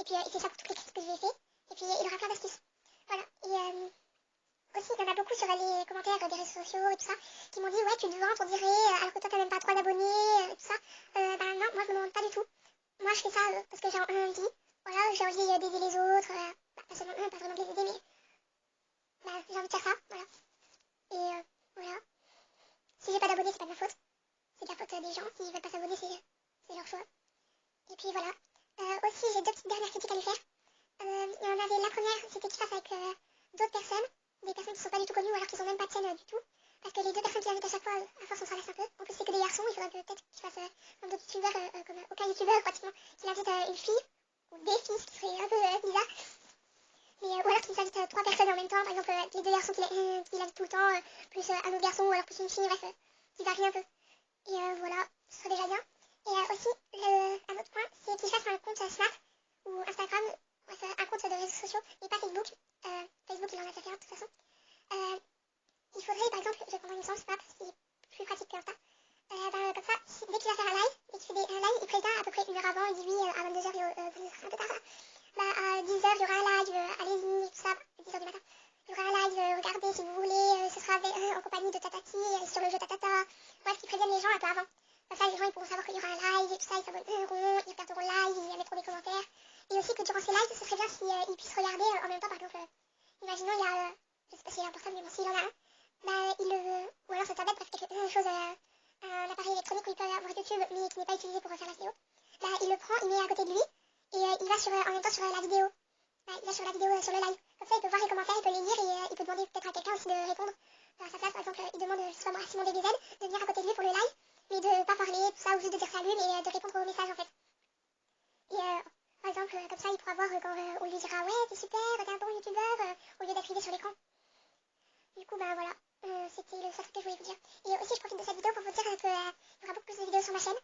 puis il fait ça pour toutes les critiques que je lui ai fait. Et puis il aura plein d'astuces. Voilà. Et aussi, il y en a beaucoup sur les commentaires des réseaux sociaux et tout ça qui m'ont dit ouais, tu te vends, on dirait, alors que toi t'as même pas 3 abonnés, et tout ça. Bah non, moi je me demande pas du tout. Moi je fais ça parce que j'ai envie. Voilà, j'ai envie d'aider les autres. Pas seulement eux, pas vraiment de les aider, mais j'ai envie de faire ça. Voilà. Et voilà. Si j'ai pas d'abonnés, c'est pas de ma faute. C'est de la faute des gens. S'ils veulent pas s'abonner, c'est leur choix. Et puis voilà. Aussi, j'ai deux petites dernières critiques à lui faire. Il y en avait la première, c'était qu'il fasse avec d'autres personnes, des personnes qui sont pas du tout connues ou alors qui sont même pas de chaîne du tout. Parce que les deux personnes qui invitent à chaque fois, à force on s'en lasse un peu. En plus, c'est que des garçons, il faudrait peut-être qu'il fasse comme d'autres youtubeurs, comme aucun youtubeur pratiquement, qu'il invite une fille ou des filles, ce qui serait un peu bizarre. Mais, ou alors qu'il invite trois personnes en même temps, par exemple les deux garçons qu'il invite tout le temps, plus un autre garçon ou alors plus une fille, bref, qui varie un peu. Et voilà, ce serait déjà bien. Et aussi, un autre point, c'est qu'il fasse un compte Snap ou Instagram, bref, un compte de réseaux sociaux, et pas Facebook. Facebook, il en a déjà fait un de toute façon. Il faudrait, par exemple, je vais prendre un exemple, Snap, c'est plus pratique qu'Insta. Comme ça, dès qu'il va faire un live, dès qu'il fait un live, il prévient à peu près une heure avant, il dit oui, à 22h, vous serez un peu tard. Bah, à 10h, il y aura un live, allez-y, tout ça, 10h du matin. Il y aura un live, regardez si vous voulez, ce sera en compagnie de Tatati, sur le jeu Tatata. Bref, qu'ils préviennent les gens un peu avant. Comme ça, les gens ils pourront savoir qu'il y aura un live et tout ça, ils s'abonneront, ils regarderont le live, ils mettront des commentaires. Et aussi que durant ces lives, ce serait bien s'ils puissent regarder en même temps, par exemple, imaginons il y a, je sais pas s'il y a un portable, mais bon, s'il en a un, bah, ou alors sa tablette, bref, quelque chose, un appareil électronique où il peut avoir YouTube, mais qui n'est pas utilisé pour faire la vidéo, bah, il le prend, il met à côté de lui, et il va en même temps sur la vidéo. Bah, il va sur la vidéo, sur le live. Comme ça, il peut voir les commentaires, il peut les lire, et il peut demander peut-être à quelqu'un aussi de répondre à sa place. Par exemple, il demande, je sais pas moi, à Simon DBZ de venir à côté de lui pour le live, mais de pas parler, tout ça, ou juste de dire salut, mais de répondre aux messages, en fait. Et par exemple, comme ça, il pourra voir quand on lui dira ouais, c'est super, t'es un bon youtubeur, au lieu d'être sur l'écran. Du coup, bah voilà, c'était le seul truc que je voulais vous dire. Et aussi, je profite de cette vidéo pour vous dire qu'il y aura beaucoup plus de vidéos sur ma chaîne.